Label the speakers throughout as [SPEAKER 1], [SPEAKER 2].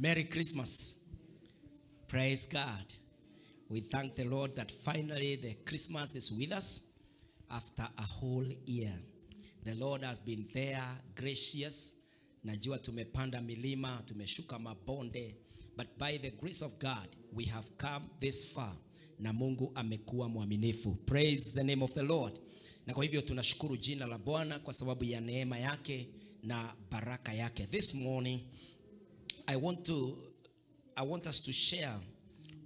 [SPEAKER 1] Merry Christmas. Praise God. We thank the Lord that finally the Christmas is with us after a whole year. The Lord has been there, gracious. Najua tumepanda milima, tumeshuka mabonde, but by the grace of God, we have come this far. Na Mungu amekuwa mwaminifu. Praise the name of the Lord. Na kwa hivyo tunashukuru jina la Bwana kwa sababu ya neema yake na baraka yake. This morning, I want us to share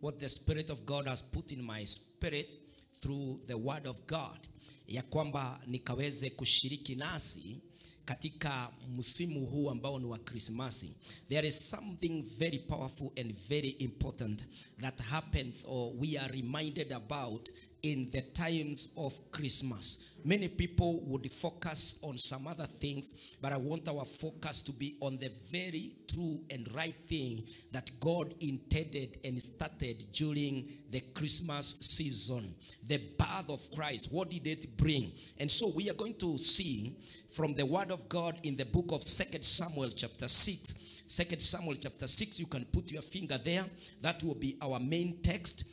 [SPEAKER 1] what the Spirit of God has put in my spirit through the Word of God. Ya kwamba nikaweze kushiriki nasi katika msimu huu ambao ni wa Krismasi. There is something very powerful and very important that happens or we are reminded about in the times of Christmas. Many people would focus on some other things, but I want our focus to be on the very true and right thing that God intended and started during the Christmas season. The birth of Christ, what did it bring? And so we are going to see from the Word of God in the book of 2 Samuel chapter 6. 2 Samuel chapter 6, you can put your finger there. That will be our main text.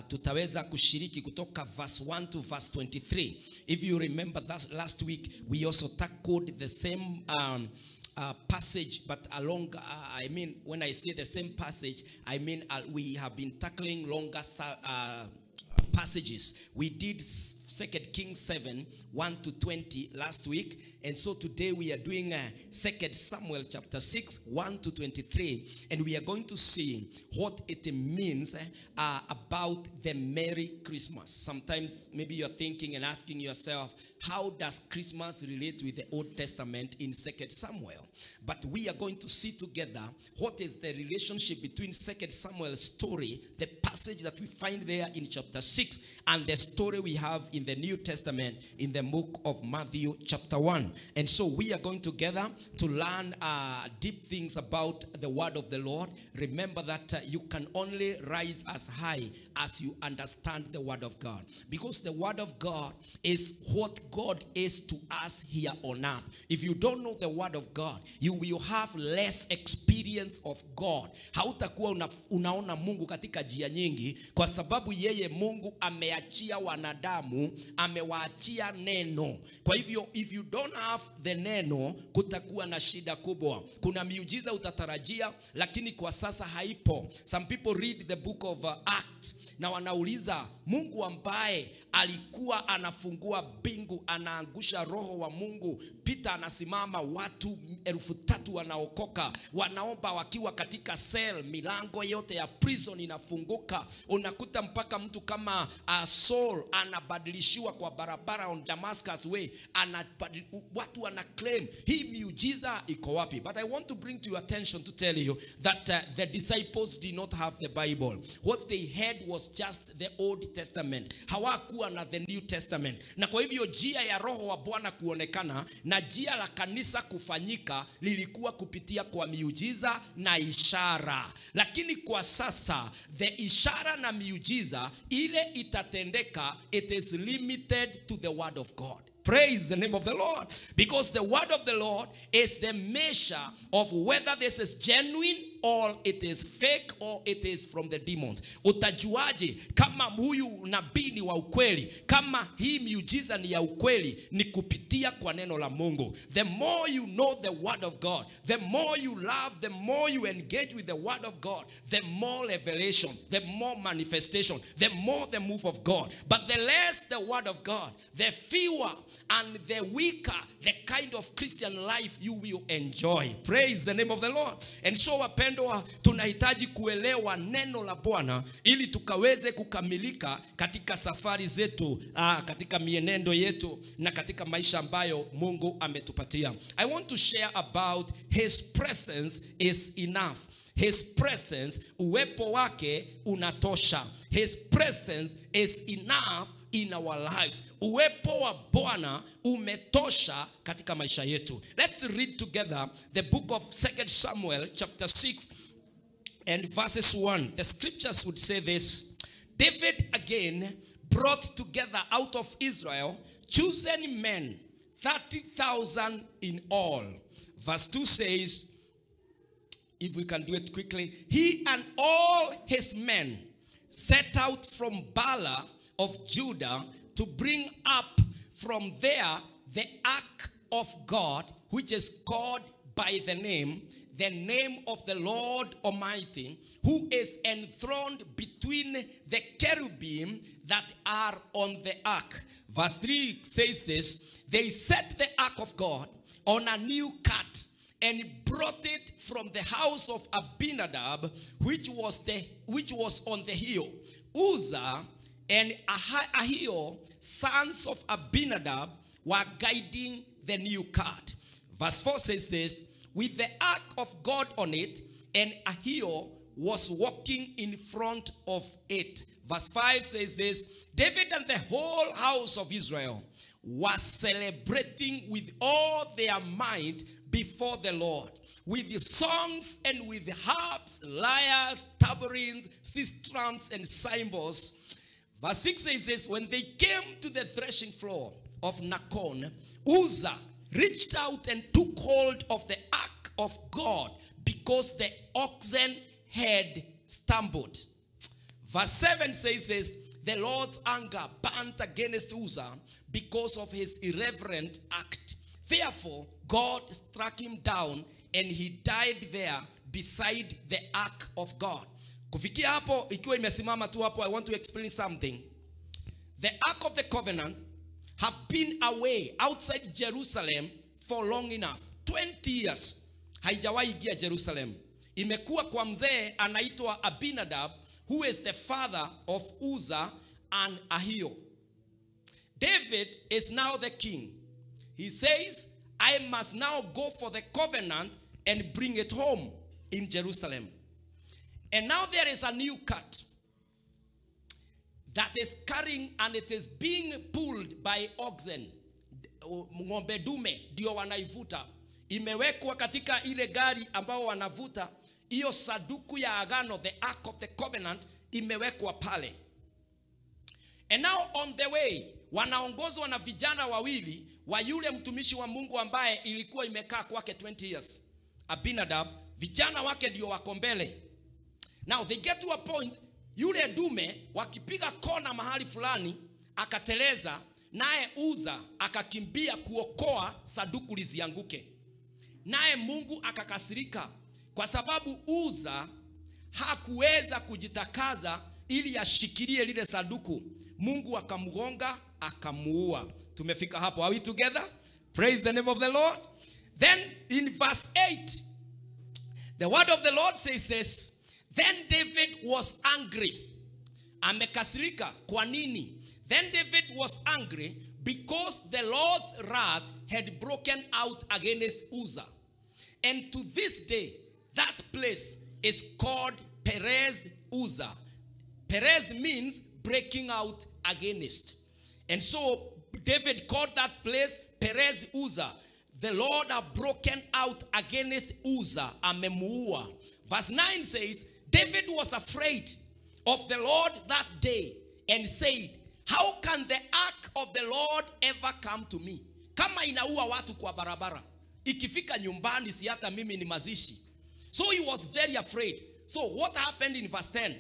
[SPEAKER 1] Tutaweza kushiriki kutoka verse 1 to verse 23. If you remember that last week, we also tackled the same passage, but along, I mean, when I say the same passage, I mean we have been tackling longer passages. We did 2 Kings 7, 1 to 20 last week. And so today we are doing 2 Samuel chapter 6, 1 to 23. And we are going to see what it means about the Merry Christmas. Sometimes maybe you're thinking and asking yourself, how does Christmas relate with the Old Testament in 2 Samuel? But we are going to see together what is the relationship between 2 Samuel's story, the passage that we find there in chapter 6, and the story we have in the New Testament in the book of Matthew chapter 1. And so we are going together to learn deep things about the word of the Lord. Remember that you can only rise as high as you understand the word of God. Because the word of God is what God is to us here on earth. If you don't know the word of God, you will have less experience of God. Hautakuwa unaona Mungu katika njia nyingi kwa sababu yeye Mungu ameachia wanadamu, amewaachia neno. Kwa hivyo if you don't have the neno, kutakuwa na shida kubwa. Kuna miujiza utatarajia lakini kwa sasa haipo. Some people read the book of Acts na wanauliza, Mungu ambaye alikuwa anafungua bingu, anaangusha roho wa Mungu, Peter anasimama, watu 3,000 wanaokoka, wanaomba wakiwa katika cell, milango yote ya prison inafunguka. Unakuta mpaka mtu kama Saul anabadilishiwa kwa barabara on Damascus way, watu wanaclaim hii miujiza iko wapi? But I want to bring to your attention to tell you that the disciples did not have the Bible. What they had was just the Old Testament. Hawakuwa na the New Testament. Na kwa hivyo njia ya roho wa Bwana kuonekana na njia la kanisa kufanyika lilikuwa kupitia kwa miujiza na ishara. Lakini kwa sasa the ishara na miujiza ile itatendeka, it is limited to the word of God. Praise the name of the Lord. Because the word of the Lord is the measure of whether this is genuine or it is fake or it is from the demons. Utajuaje kama huyu nabii ni wa ukweli, kama hii miujiza ni ya ukweli? Ni kupitia kwa neno la Mungu. The more you know the word of God, the more you love, the more you engage with the word of God, the more revelation, the more manifestation, the more the move of God. But the less the word of God, the fewer and the weaker the kind of Christian life you will enjoy. Praise the name of the Lord. And so wapendwa, tunahitaji kuelewa neno la Bwana ili tukaweze kukamilika katika safari zetu, katika mienendo yetu na katika maisha ambayo Mungu ametupatia. I want to share about his presence is enough. His presence, uwepo wake unatosha. His presence is enough in our lives. Uwepo wa Bwana umetosha katika maisha yetu. Let's read together the book of 2 Samuel chapter 6 and verses 1. The scriptures would say this: David again brought together out of Israel chosen men, 30,000 in all. Verse 2 says, if we can do it quickly. He and all his men set out from Bala of Judah to bring up from there the ark of God, which is called by the name of the Lord Almighty, who is enthroned between the cherubim that are on the ark. Verse 3 says this: they set the ark of God on a new cart and brought it from the house of Abinadab, which was on the hill. Uzzah and Ahio, sons of Abinadab, were guiding the new cart. Verse 4 says this: with the ark of God on it, and Ahio was walking in front of it. Verse 5 says this: David and the whole house of Israel were celebrating with all their might before the Lord, with the songs and with the harps, lyres, tambourines, sistrums, and cymbals. Verse 6 says this: when they came to the threshing floor of Nakon, Uzzah reached out and took hold of the ark of God because the oxen had stumbled. Verse 7 says this: the Lord's anger burnt against Uzzah because of his irreverent act. Therefore, God struck him down and he died there beside the ark of God. Kufikia hapo, ikiwa imesimama tu hapo, I want to explain something. The ark of the covenant have been away outside Jerusalem for long enough. 20 years. Haijawahi ingia Jerusalem. Imekuwa kwa mzee anaitwa Abinadab, who is the father of Uzzah and Ahio. David is now the king. He says, I must now go for the covenant and bring it home in Jerusalem. And now there is a new cart that is carrying, and it is being pulled by oxen. Ng'ombe dume ndio wanaivuta. Imewekwa katika ile gari ambao wanavuta. Iyo saduku ya agano, the ark of the covenant, imewekwa pale. And now on the way, wanaongozwa na vijana wawili wa yule mtumishi wa Mungu ambaye ilikuwa imekaa kwake 20 years. Abinadab, vijana wake ndio wako mbele. Now they get to a point, yule dume wakipiga kona mahali fulani, akateleza, naye Uzzah akakimbia kuokoa saduku lizianguke. Naye Mungu akakasirika kwa sababu Uzzah hakuweza kujitakaza ili ashikilie lile saduku. Mungu akamgonga, akamuua. Tumefika hapo. Are we together? Praise the name of the Lord. Then in verse 8, the word of the Lord says this: then David was angry. Amekasirika. Kwa nini? Then David was angry because the Lord's wrath had broken out against Uzzah. And to this day, that place is called Perez Uzzah. Perez means breaking out against. And so David called that place Perez Uzzah. The Lord have broken out against Uzzah, amemuua. Verse 9 says, David was afraid of the Lord that day and said, how can the ark of the Lord ever come to me? Kama inaua watu kwa barabara, ikifika nyumbani si hata mimi ni mazishi. So he was very afraid. So what happened in verse 10?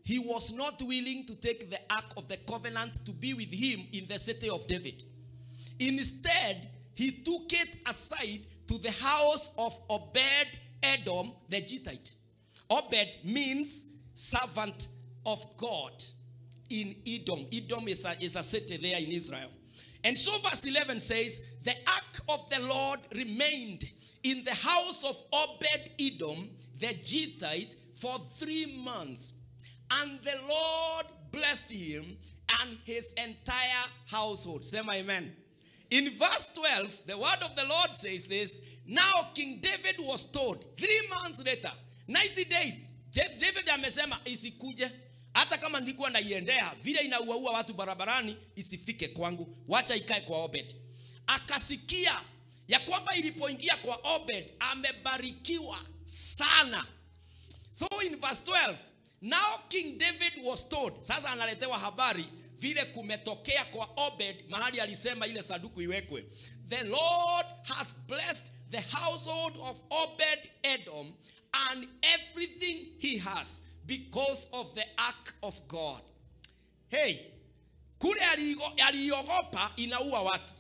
[SPEAKER 1] He was not willing to take the ark of the covenant to be with him in the city of David. Instead, he took it aside to the house of Obed-Edom the Gittite. Obed means servant of God in Edom. Edom is a city there in Israel. And so verse 11 says, the ark of the Lord remained in the house of Obed-Edom the Gittite for 3 months. And the Lord blessed him and his entire household. Say my amen. In verse 12, the word of the Lord says this: now King David was told 3 months later, 90 days, David amesema isikuje. Hata kama nilikuwa naiendea, vile inauaua watu barabarani, isifike kwangu. Wacha ikae kwa Obed. Akasikia ya kwamba ilipoingia kwa Obed, amebarikiwa sana. So in verse 12, now King David was told, sasa analetewa habari vile kumetokea kwa Obed mahali alisema ile saduku iwekwe. The Lord has blessed the household of Obed-Edom and everything he has because of the ark of God. Hey, kule aliogopa inaua watu.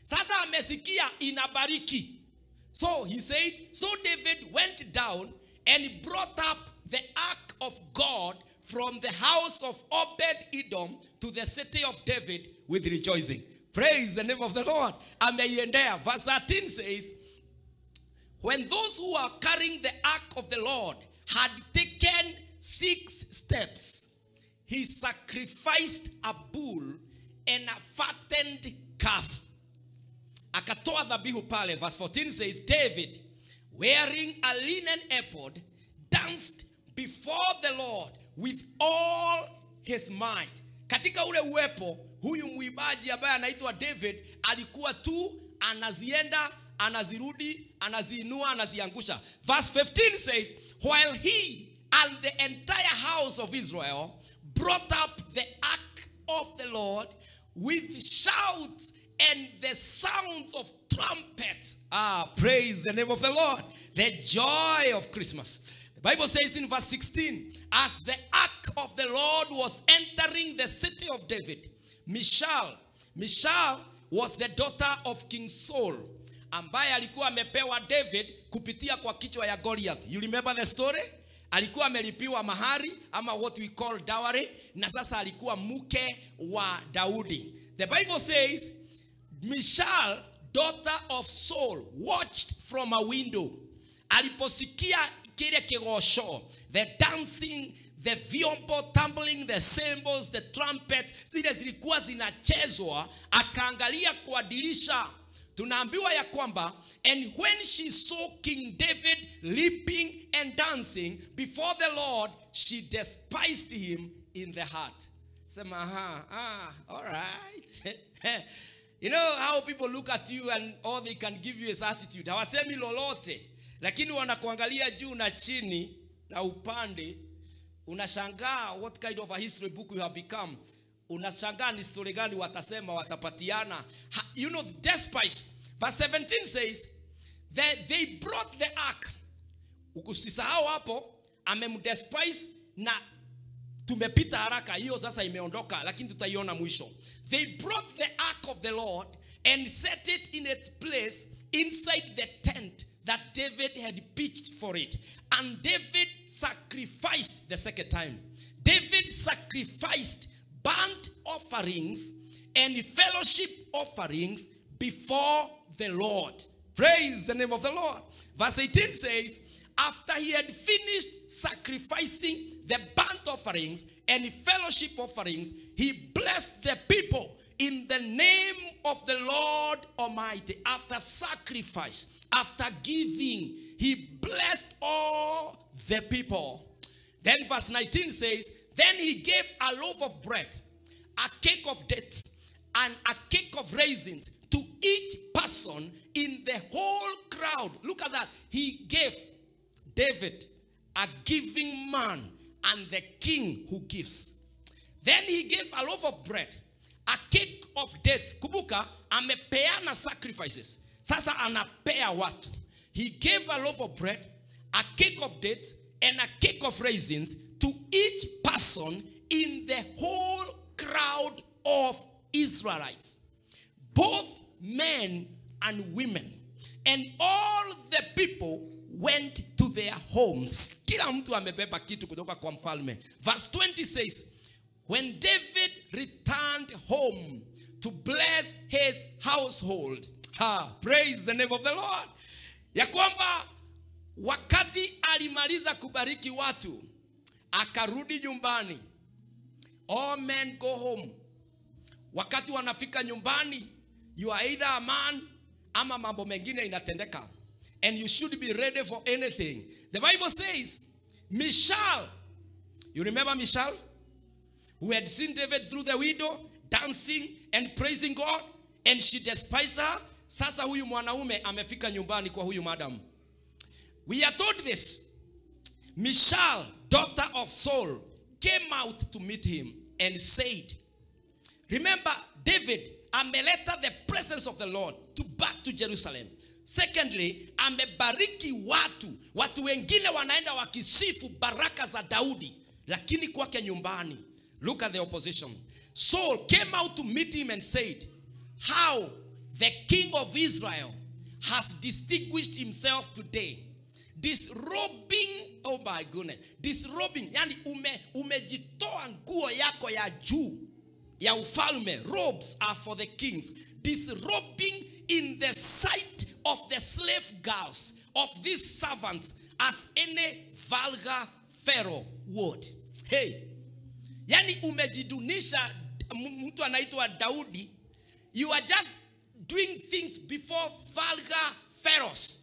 [SPEAKER 1] Sasa amesikia inabariki. So he said, so David went down and brought up the ark of God from the house of Obed-Edom to the city of David with rejoicing. Praise the name of the Lord. Ameiendea. Verse 13 says, when those who are carrying the ark of the Lord had taken 6 steps, he sacrificed a bull and a fattened calf. Akatoa dhabihu pale. Verse 14 says, David, wearing a linen ephod, danced before the Lord with all his might. Katika ule uwepo, huyu muibaji ambaye anaitwa David alikuwa tu anazienda, anazirudi, anaziinua, anaziangusha. Verse 15 says, while he and the entire house of Israel brought up the ark of the Lord with shouts and the sounds of trumpets. Praise the name of the Lord. The joy of Christmas. The Bible says in verse 16, as the ark of the Lord was entering the city of David, Michal was the daughter of King Saul, ambaye alikuwa amepewa David kupitia kwa kichwa ya Goliath. You remember the story? Alikuwa amelipiwa mahari ama what we call dowry, na sasa alikuwa mke wa Daudi. The Bible says Michal, daughter of Saul, watched from a window. Aliposikia kile kigosho, the dancing, the vyombo tumbling, the cymbals, the trumpets, zile zilikuwa zinachezwa, akaangalia kwa dirisha. Tunaambiwa ya kwamba, and when she saw King David leaping and dancing before the Lord, she despised him in the heart. Sema, all right. You know how people look at you and all they can give you is attitude. Hawasemi lolote, lakini wanakuangalia juu na chini na upande. Unashangaa what kind of a history book you have become. Unashangaa ni story gani watasema, watapatiana. You know, despise. Verse 17 says that they brought the ark. Ukusisahau hapo, amemdespise na tumepita haraka, hiyo sasa imeondoka, lakini tutaiona mwisho. They brought the ark of the Lord and set it in its place inside the tent that David had pitched for it. And David sacrificed the second time. David sacrificed burnt offerings and fellowship offerings before the Lord. Praise the name of the Lord. Verse 18 says, after he had finished sacrificing the burnt offerings and fellowship offerings, he blessed the people in the name of the Lord Almighty. After sacrifice, after giving, he blessed all the people. Then verse 19 says, then he gave a loaf of bread, a cake of dates, and a cake of raisins to each person in the whole crowd. Look at that. He gave David, a giving man and the king who gives. Then he gave a loaf of bread, a cake of dates. Kumbuka, amepeana sacrifices. Sasa anapea watu. He gave a loaf of bread, a cake of dates, and a cake of raisins to each person in the whole crowd of Israelites, both men and women. And all the people went to their homes. Kila mtu amebeba kitu kutoka kwa mfalme. Verse 20 says, when David returned home to bless his household. Praise the name of the Lord. Ya kwamba wakati alimaliza kubariki watu, akarudi nyumbani. All men go home. Wakati wanafika nyumbani, you are either a man ama mambo mengine inatendeka. And you should be ready for anything. The Bible says, Michal, you remember Michal? Who had seen David through the window, dancing and praising God, and she despised her. Sasa huyu mwanaume amefika nyumbani kwa huyu madam. We are told this. Michal, daughter of Saul, came out to meet him and said, remember, David ameleta the presence of the Lord back to Jerusalem. Secondly, amebariki watu wengine wanaenda wakisifu baraka za Daudi, lakini kwake nyumbani. Look at the opposition. Saul came out to meet him and said, how the king of Israel has distinguished himself today, disrobing, oh my goodness, disrobing, yani umejitoa nguo yako ya juu ya ufalme. Robes are for the kings. Disrobing in the sight of the slave girls of these servants as any vulgar Pharaoh would. Hey, yani umejidunisha mtu anaitwa Daudi. You are just doing things before vulgar pharaohs.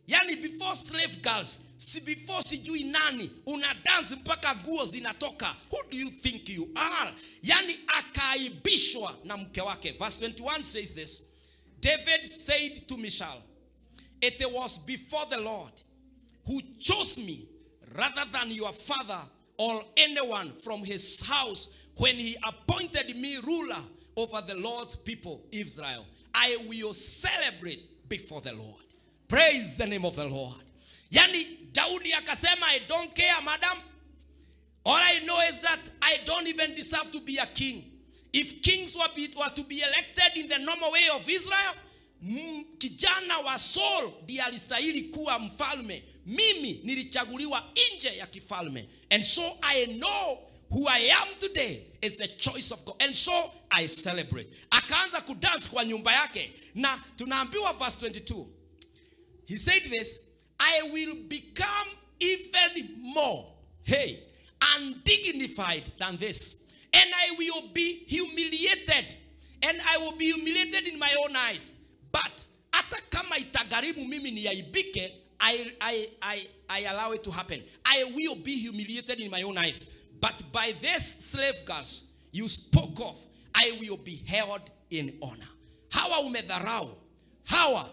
[SPEAKER 1] Yani before slave girls, before sijui nani, una dance mpaka nguo zinatoka. Who do you think you are? Yani akaibishwa na mke wake. Verse 21 says this. David said to Michal, it was before the Lord who chose me rather than your father or anyone from his house when he appointed me ruler over the Lord's people, Israel. I will celebrate before the Lord. Praise the name of the Lord. Yani Daudi akasema, I don't care, madam. All I know is that I don't even deserve to be a king. If kings were to be elected in the normal way of Israel, kijana wa Saul ndiye alistahili kuwa mfalme. Mimi nilichaguliwa nje ya kifalme. And so I know who I am today is the choice of God. And so I celebrate. Akaanza kudance kwa nyumba yake. Na tunaambiwa verse 22. He said this, I will become even more, hey, undignified than this. And I will be humiliated. And I will be humiliated in my own eyes. But hata kama itagarimu mimi niaibike, I allow it to happen. I will be humiliated in my own eyes. But by these slave girls you spoke of, I will be held in honor. Hawa umedharau. Hawa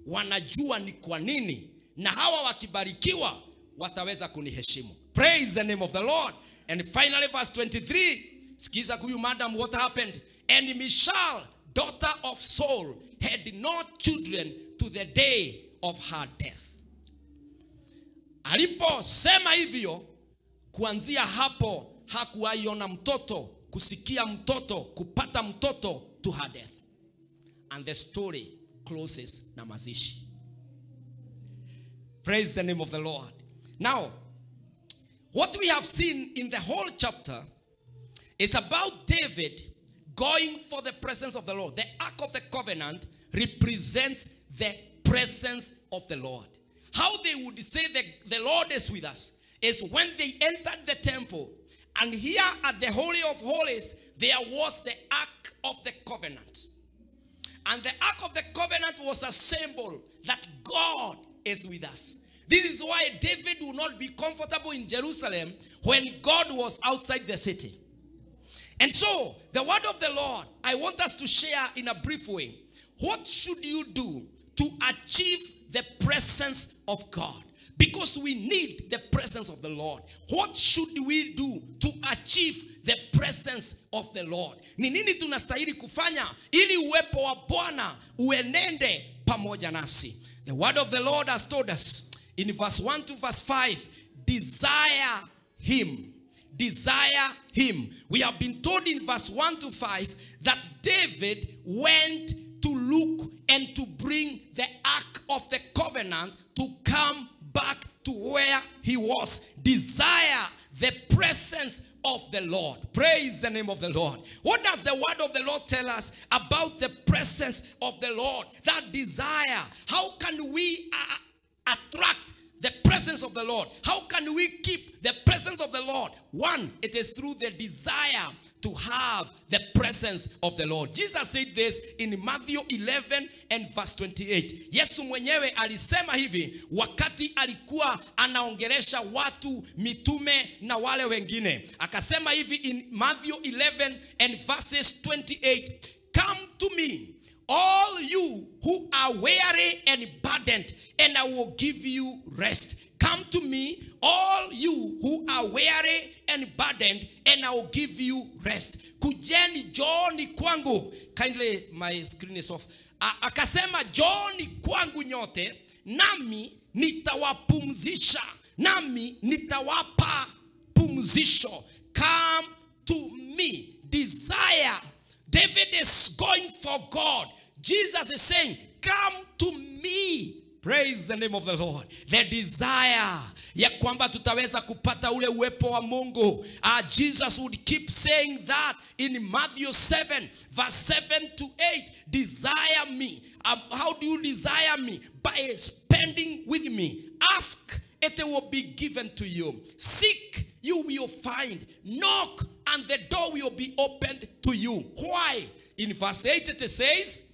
[SPEAKER 1] wanajua ni kwa nini. Na hawa wakibarikiwa wataweza kuniheshimu. Praise the name of the Lord. And finally verse 23. Sikiza huyu madam, what happened? And Michal, daughter of Saul, had no children to the day of her death. Aliposema hivyo, kuanzia hapo hakuaiona mtoto, kusikia mtoto, kupata mtoto to her death. And the story closes na mazishi. Praise the name of the Lord. Now, what we have seen in the whole chapter is about David going for the presence of the Lord. The Ark of the Covenant represents the presence of the Lord. How they would say that the Lord is with us is when they entered the temple, and here at the Holy of Holies there was the Ark of the Covenant. And the Ark of the Covenant was a symbol that God is with us. This is why David would not be comfortable in Jerusalem when God was outside the city. And so, the word of the Lord, I want us to share in a brief way. What should you do to achieve the presence of God? Because we need the presence of the Lord. What should we do to achieve the presence of the Lord? Ni nini tunastahili kufanya ili uwepo wa Bwana uenende pamoja nasi? The word of the Lord has told us in verse 1 to verse 5, desire him. Desire him. We have been told in verse 1 to 5 that David went to look and to bring the Ark of the Covenant to come back to where he was. Desire the presence of the Lord. Praise the name of the Lord. What does the word of the Lord tell us about the presence of the Lord? That desire. How can we attract the presence of the Lord? How can we keep the presence of the Lord? One, it is through the desire to have the presence of the Lord. Jesus said this in Matthew 11 and verse 28. Yesu mwenyewe alisema hivi wakati alikuwa anaongelesha watu, mitume na wale wengine. Akasema hivi in Matthew 11 and verses 28. Come to me, all you who are weary and burdened, and I will give you rest. come to me, all you who are weary and burdened, and I will give you rest. Kujeni Johni kwangu. Kindly, my screen is off. Akasema Johni kwangu nyote, nami nitawapumzisha, nami nitawapa pumzisho. Come to me. Desire. David is going for God. Jesus is saying, come to me. Praise the name of the Lord. The desire ya kwamba tutaweza kupata ule uwepo wa Mungu. Jesus would keep saying that in Matthew 7 verse 7 to 8. Desire me. How do you desire me? By spending with me. Ask, it will be given to you. Seek, you will find. Knock, and the door will be opened to you. Why? In verse 8 it says,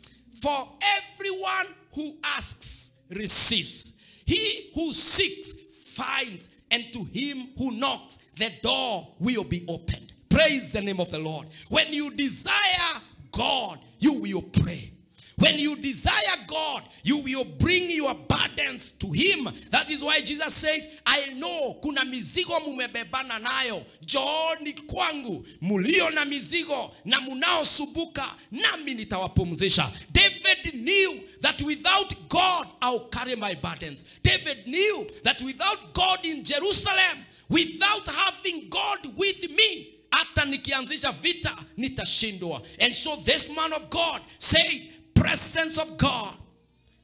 [SPEAKER 1] for everyone who asks receives. He who seeks finds, and to him who knocks the door will be opened. Praise the name of the Lord. When you desire God, you will pray. When you desire God, you will bring your burdens to him. That is why Jesus says, I know kuna mizigo mumebebana nayo. Jooni kwangu mulio na mizigo na munao subuka, nami nitawapumzisha. David knew that without God, I'll carry my burdens. David knew that without God in Jerusalem, without having God with me, hata nikianzisha vita nitashindwa. And so this man of God said, presence of God,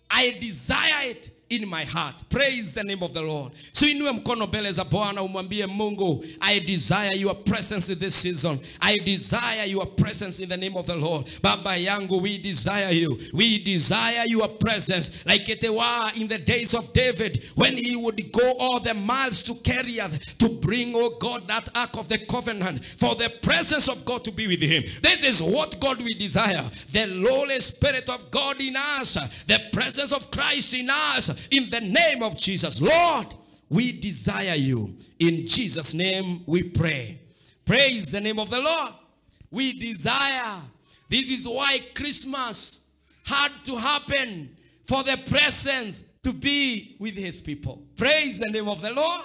[SPEAKER 1] I desire it in my heart. Praise the name of the Lord. So inue mkono mbele za Bwana umwambie Mungu, I desire your presence in this season. I desire your presence in the name of the Lord. Baba yangu, we desire you. We desire your presence like it was in the days of David when he would go all the miles to Kiriath to bring, oh God, that ark of the covenant for the presence of God to be with him. This is what God we desire. The lowly spirit of God in us. The presence of Christ in us. In the name of Jesus. Lord, we desire you. In Jesus' name we pray. Praise the name of the Lord. We desire. This is why Christmas had to happen, for the presence to be with his people. Praise the name of the Lord.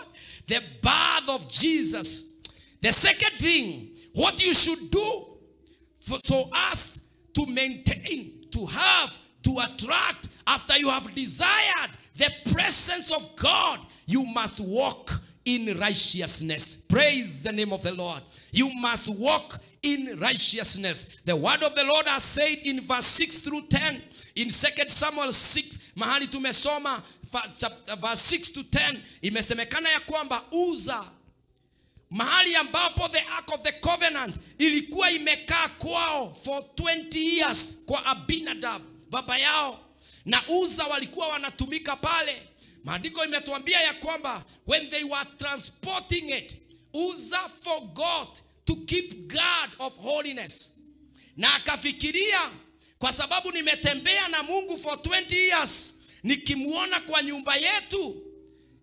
[SPEAKER 1] The birth of Jesus. The second thing, what you should do so as to maintain, to have, to attract, after you have desired the presence of God, you must walk in righteousness. Praise the name of the Lord. You must walk in righteousness. The word of the Lord has said in verse 6 through 10, in 2 Samuel 6, mahali tumesoma, verse 6 to 10, imesemekana ya kwamba Uza, mahali ambapo the ark of the covenant ilikuwa imekaa kwao for 20 years kwa Abinadab baba yao, na Uza walikuwa wanatumika pale. Maandiko imetuambia ya kwamba when they were transporting it, Uza forgot to keep guard of holiness. Na akafikiria, kwa sababu nimetembea na Mungu for 20 years, nikimuona kwa nyumba yetu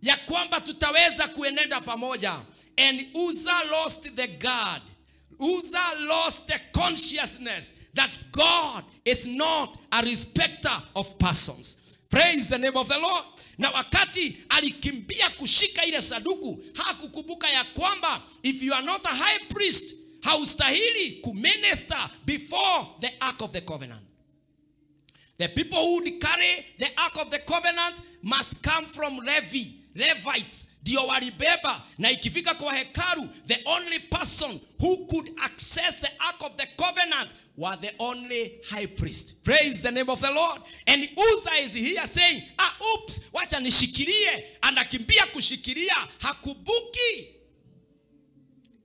[SPEAKER 1] ya kwamba tutaweza kuenenda pamoja. And Uza lost the guard. Uza lost the consciousness that God is not a respecter of persons. Praise the name of the Lord. Na wakati alikimbia kushika ile saduku, hakukumbuka ya kwamba if you are not a high priest, haustahili kuminister before the ark of the covenant. The people who would carry the ark of the covenant must come from Levites. Dio walibeba, na ikifika kwa hekalu, the only person who could access the ark of the covenant was the only high priest. Praise the name of the Lord. And Uza is here saying, oops, wacha nishikilie. Anakimbia kushikilia, hakubuki.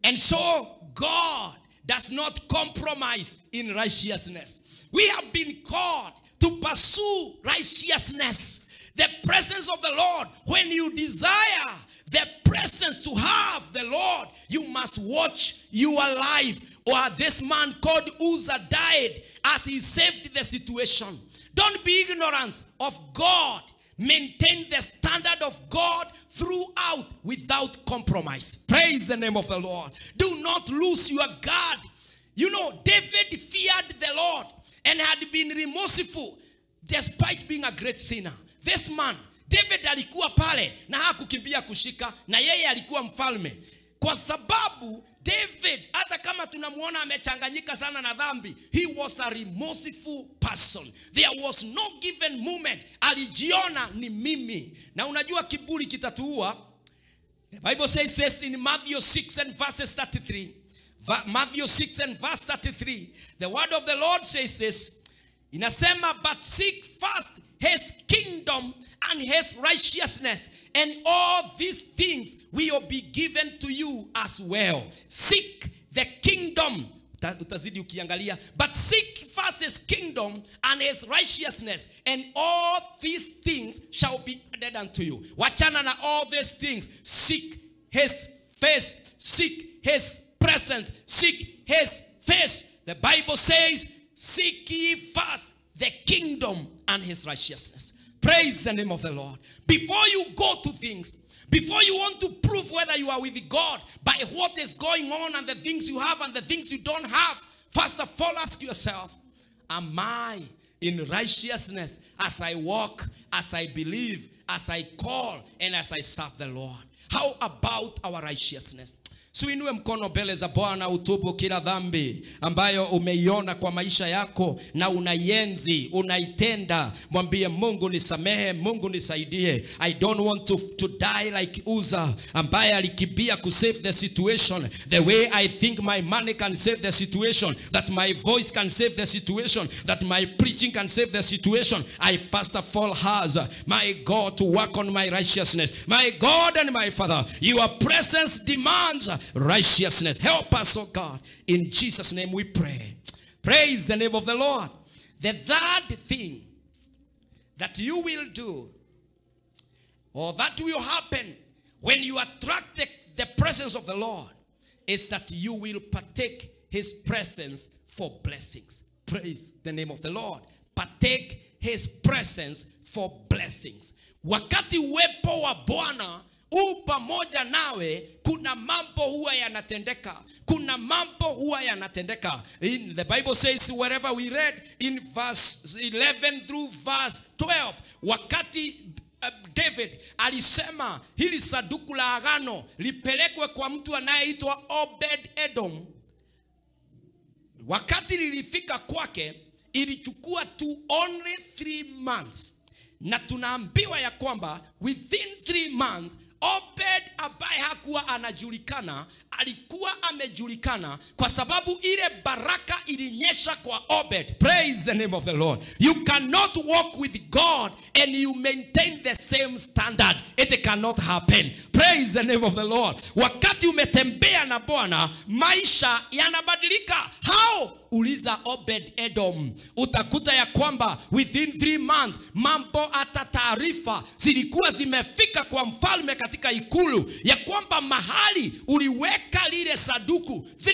[SPEAKER 1] And so God does not compromise in righteousness. We have been called to pursue righteousness. The presence of the Lord. When you desire the presence to have the Lord, you must watch your life. Or this man called Uza died as he saved the situation. Don't be ignorant of God. Maintain the standard of God throughout without compromise. Praise the name of the Lord. Do not lose your guard. You know, David feared the Lord and had been remorseful despite being a great sinner. This man David alikuwa pale na hakukimbia kushika, na yeye alikuwa mfalme. Kwa sababu David, hata kama tunamuona amechanganyika sana na dhambi, he was a remorseful person. There was no given moment alijiona ni mimi. Na unajua kiburi kitatuua. The Bible says this in Matthew 6 and verses 33. Matthew 6 and verse 33. The word of the Lord says this. Inasema, but seek first his kingdom and his righteousness, and all these things will be given to you as well. Seek the kingdom. Utazidi ukiangalia. But seek first his kingdom and his righteousness, and all these things shall be added unto you. Wachana na all these things. Seek his face. Seek his presence. Seek his face. The Bible says, seek ye first the kingdom and his righteousness. Praise the name of the Lord. Before you go to things, before you want to prove whether you are with God by what is going on and the things you have and the things you don't have, first of all ask yourself, am I in righteousness as I walk, as I believe, as I call, and as I serve the Lord? How about our righteousness? Suinue mkono mbele za Bwana, utubu kila dhambi ambayo umeiona kwa maisha yako na unaienzi, unaitenda. Mwambie Mungu nisamehe, Mungu nisaidie. I don't want to die like Uzzah, ambaye alikimbia to save the situation. The way I think my money can save the situation, that my voice can save the situation, that my preaching can save the situation. I first of all has, my God, to work on my righteousness. My God and my Father, your presence demands righteousness. Help us, oh God. In Jesus' name we pray. Praise the name of the Lord. The third thing that you will do, or that will happen when you attract the presence of the Lord, is that you will partake his presence for blessings. Praise the name of the Lord. Partake his presence for blessings. Wakati uwepo wa Bwana pamoja nawe, kuna mambo huwa yanatendeka. Kuna mambo huwa yanatendeka. In the Bible says, wherever we read in verse 11 through verse 12, wakati David alisema hili saduku la agano lipelekwe kwa mtu anayeitwa Obed Edom. Wakati lilifika kwake, ilichukua tu only 3 months. Na tunaambiwa ya kwamba within 3 months, Obed ambaye hakuwa anajulikana, alikuwa amejulikana kwa sababu ile baraka ilinyesha kwa Obed. Praise the name of the Lord. You cannot walk with God and you maintain the same standard. It cannot happen. Praise the name of the Lord. Wakati umetembea na Bwana, maisha yanabadilika. How? Uliza Obed Edom. Utakuta ya kwamba within 3 months, mambo hata taarifa zilikuwa zimefika kwa mfalme katika ikulu ya kwamba mahali uliweka lile saduku, 3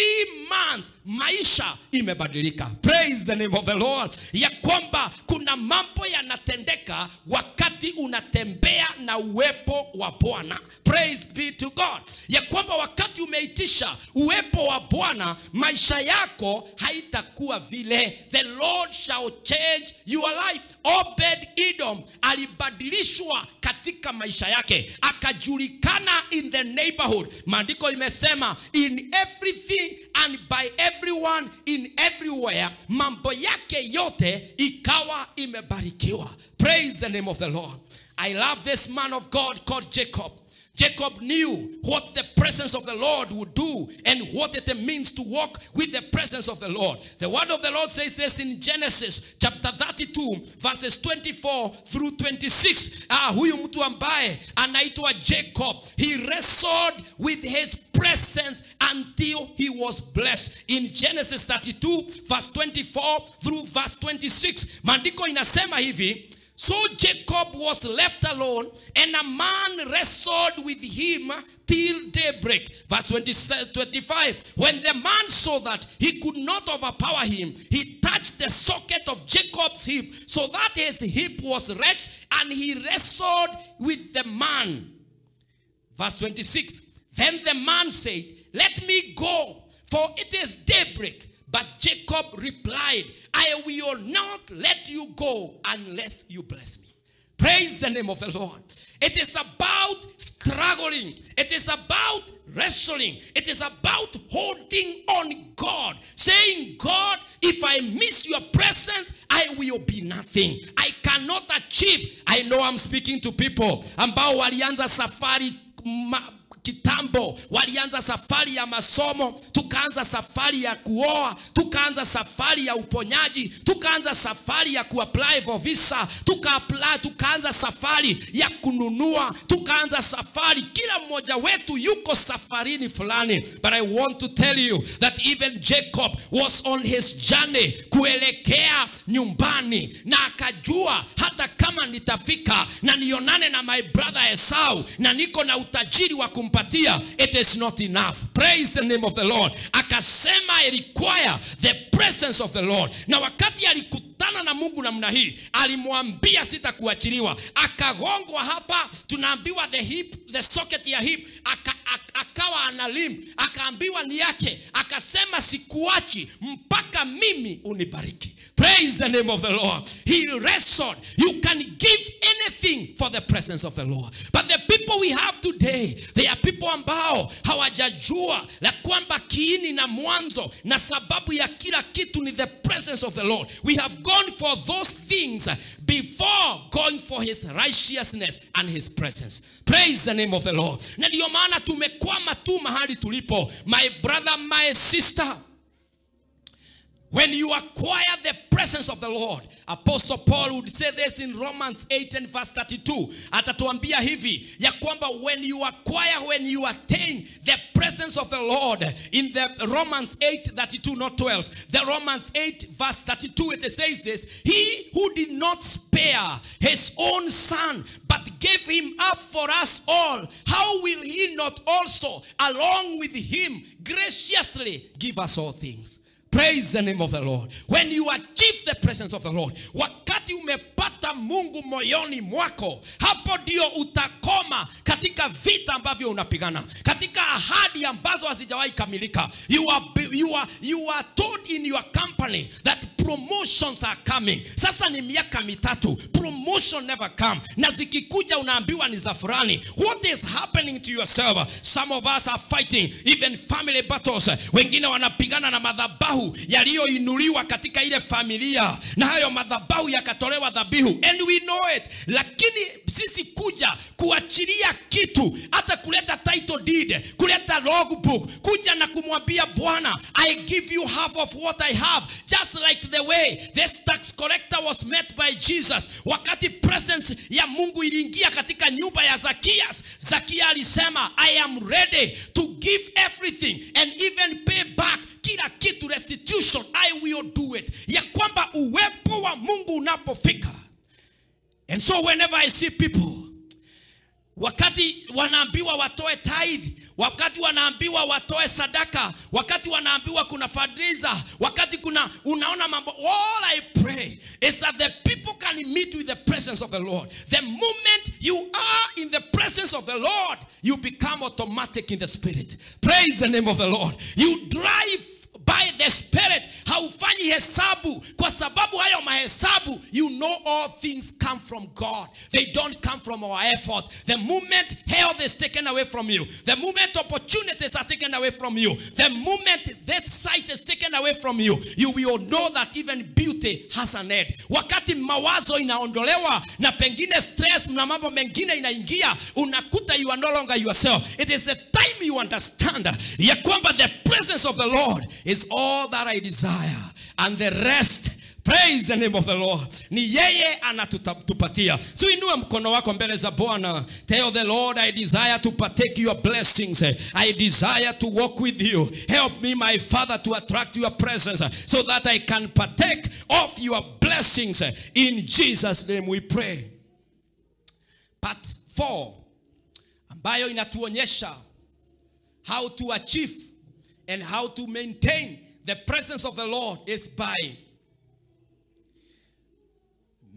[SPEAKER 1] months maisha imebadilika. Praise the name of the Lord. Ya kwamba kuna mambo yanatendeka wakati unatembea na uwepo wa Bwana. Praise be to God. Ya kwamba wakati umeitisha uwepo wa Bwana, maisha yako haitakuwa vile. The Lord shall change your life. Obed Edom alibadilishwa katika maisha yake, akajulikana in the neighborhood. Maandiko imesema in everything and by everyone in everywhere, mambo yake yote ikawa imebarikiwa. Praise the name of the Lord. I love this man of God called Jacob. Jacob knew what the presence of the Lord would do and what it means to walk with the presence of the Lord. The word of the Lord says this in Genesis chapter 32 verses 24 through 26. Huyu mtu ambaye anaitwa Jacob, he wrestled with his presence until he was blessed. In Genesis 32 verse 24 through verse 26, maandiko inasema hivi: so Jacob was left alone, and a man wrestled with him till daybreak. Verse 25. When the man saw that he could not overpower him, he touched the socket of Jacob's hip, so that his hip was wrenched, and he wrestled with the man. Verse 26. Then the man said, let me go, for it is daybreak. But Jacob replied, I will not let you go unless you bless me. Praise the name of the Lord. It is about struggling. It is about wrestling. It is about holding on God. Saying, God, if I miss your presence, I will be nothing. I cannot achieve. I know I'm speaking to people ambao walianza safari kitambo, walianza safari ya masomo, tukaanza safari ya kuoa, tukaanza safari ya uponyaji, tukaanza safari ya kuapply for visa, tukaanza safari ya kununua, tukaanza safari, kila mmoja wetu yuko safarini fulani. But I want to tell you that even Jacob was on his journey kuelekea nyumbani, na akajua hata kama nitafika na nionane na my brother Esau na niko na utajiri wa kumpatia, it is not enough. Praise the name of the Lord. Akasema I require the presence of the Lord. Na wakati alikutana na Mungu namna hii, alimwambia sitakuachiliwa. Akagongwa hapa, tunaambiwa the socket ya hip, akawa analim, akaambiwa ni yake, akasema sikuachi mpaka mimi unibariki. Praise the name of the Lord. He wrestled. You can give anything for the presence of the Lord. But the people we have today, they are people ambao hawajajua la kwamba kiini na mwanzo na sababu ya kila kitu ni the presence of the Lord. We have gone for those things before going for his righteousness and his presence. Praise the name of the Lord. Na ndio maana tumekwama tu mahali tulipo. My brother, my sister, when you acquire the presence of the Lord, Apostle Paul would say this in Romans 8 and verse 32. Atatuambia hivi, ya kwamba when you attain the presence of the Lord, in the Romans 8:32, not 12. The Romans 8 verse 32, it says this: he who did not spare his own son, but gave him up for us all, how will he not also, along with him, graciously give us all things? Praise the name of the Lord. When you achieve the presence of the Lord, wakati umepata Mungu moyoni mwako, hapo ndio utakoma katika vita ambavyo unapigana, katika ahadi ambazo hazijawahi kamilika. You are told in your company that promotions are coming. Sasa ni miaka mitatu, promotion never come. Na zikikuja unaambiwa ni za fulani. What is happening to yourself? Some of us are fighting even family battles. Wengine wanapigana na madhabahu yaliyoinuliwa katika ile familia, na hayo madhabahu yakatolewa dhabihu, and we know it. Lakini sisi kuja kuachilia kitu, hata kuleta title deed, kuleta logbook, kuja na kumwambia Bwana, I give you half of what I have, just like the way this tax collector was met by Jesus. Wakati presence ya Mungu iliingia katika nyumba ya Zacchaeus, Zacchaeus alisema, I am ready to give everything and even pay back kila kitu, restitution, I will do it. Ya kwamba uwepo wa Mungu unapofika. And so whenever I see people, wakati wanaambiwa watoe tithe, wakati wanaambiwa watoe sadaka, wakati wanaambiwa kuna fundraiser, wakati kuna unaona mambo, all I pray is that the people can meet with the presence of the Lord. The moment you are in the presence of the Lord, you become automatic in the spirit. Praise the name of the Lord. You drive by the Spirit. Haufanyi hesabu, kwa sababu hayo mahesabu, you know all things come from God. They don't come from our effort. The moment health is taken away from you, the moment opportunities are taken away from you, the moment that sight is taken away from you, you will know that even beauty has an end. Wakati mawazo inaondolewa na pengine stress na mambo mengine inaingia, unakuta you are no longer yourself. It is the time you understand ya kwamba the presence of the Lord is all that I desire, and the rest, praise the name of the Lord, ni yeye anatupatia. So inua mkono wako mbele za Bwana. Tell the Lord, I desire to partake your blessings. I desire to walk with you. Help me, my Father, to attract your presence so that I can partake of your blessings. In Jesus' name we pray. Part 4, ambayo inatuonyesha how to achieve and how to maintain the presence of the Lord, is by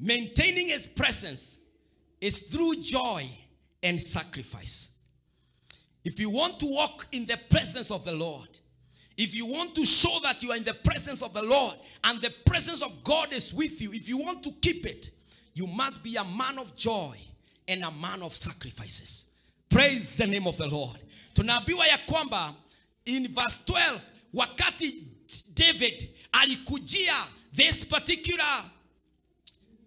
[SPEAKER 1] maintaining his presence is through joy and sacrifice. If you want to walk in the presence of the Lord, if you want to show that you are in the presence of the Lord and the presence of God is with you, if you want to keep it, you must be a man of joy and a man of sacrifices. Praise the name of the Lord. Tunaambiwa ya kwamba in verse 12, wakati David alikujia this particular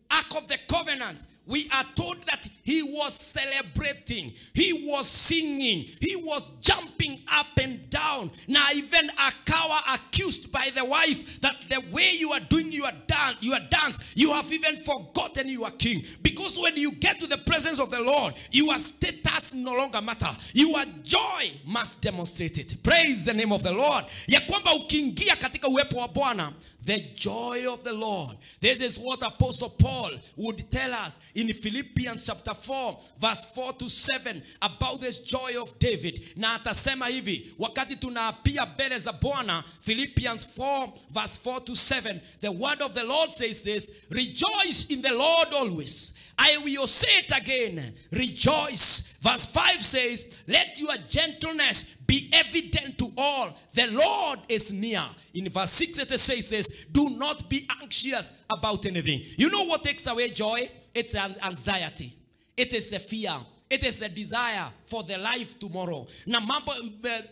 [SPEAKER 1] Ark of the Covenant, we are told that he was celebrating, he was singing, he was jumping up and down. Now even Akawa accused by the wife that the way you are doing your dance, you have even forgotten you are king. Because when you get to the presence of the Lord, your status no longer matter. Your joy must demonstrate it. Praise the name of the Lord. Ya kwamba ukiingia katika uwepo wa Bwana, the joy of the Lord. This is what Apostle Paul would tell us in Philippians chapter 4 verse 4 to 7 about this joy of David. Na atasema hivi, wakati tunaapia mbele za Bwana, Philippians 4 verse 4 to 7, the word of the Lord says this: rejoice in the Lord always. I will say it again, rejoice. Verse 5 says, let your gentleness be evident to all. The Lord is near. In verse 6 it says this: do not be anxious about anything. You know what takes away joy? It's anxiety. It is the fear. It is the desire for the life tomorrow. Now,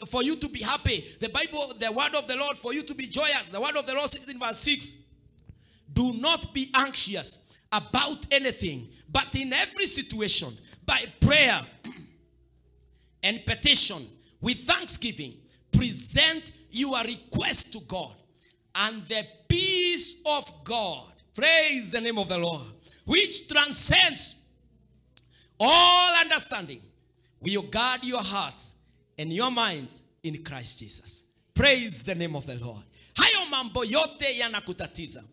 [SPEAKER 1] for you to be happy, the Bible, the word of the Lord, for you to be joyous, the word of the Lord says in verse 6, do not be anxious about anything, but in every situation, by prayer and petition, with thanksgiving, present your request to God, and the peace of God, praise the name of the Lord, which transcends all understanding, will guard your hearts and your minds in Christ Jesus. Praise the name of the Lord. Hayo mambo yote yanakutatiza,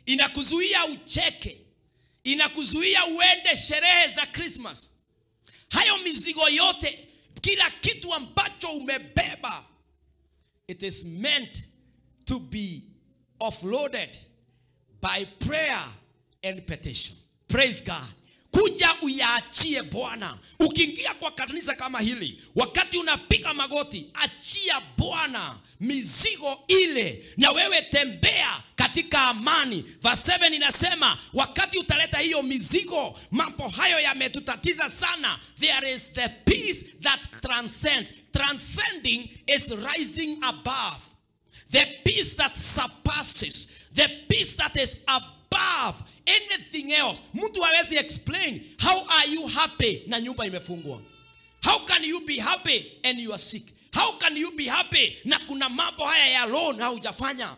[SPEAKER 1] inakuzuia ucheke, inakuzuia uende sherehe za Christmas. Hayo mizigo yote, kila kitu ambacho umebeba, it is meant to be offloaded by prayer and petition. Praise God. Kuja uyaachie Bwana. Ukiingia kwa kanisa kama hili, wakati unapiga magoti, achia Bwana mizigo ile, na wewe tembea katika amani. Verse 7 inasema, wakati utaleta hiyo mizigo, mambo hayo yametutatiza sana, there is the peace that transcends. Transcending is rising above. The peace that surpasses. The peace that is above anything else. Mtu hawezi explain how are you happy na nyumba imefungwa. How can you be happy and you are sick? How can you be happy na kuna mambo haya ya loan haujafanya?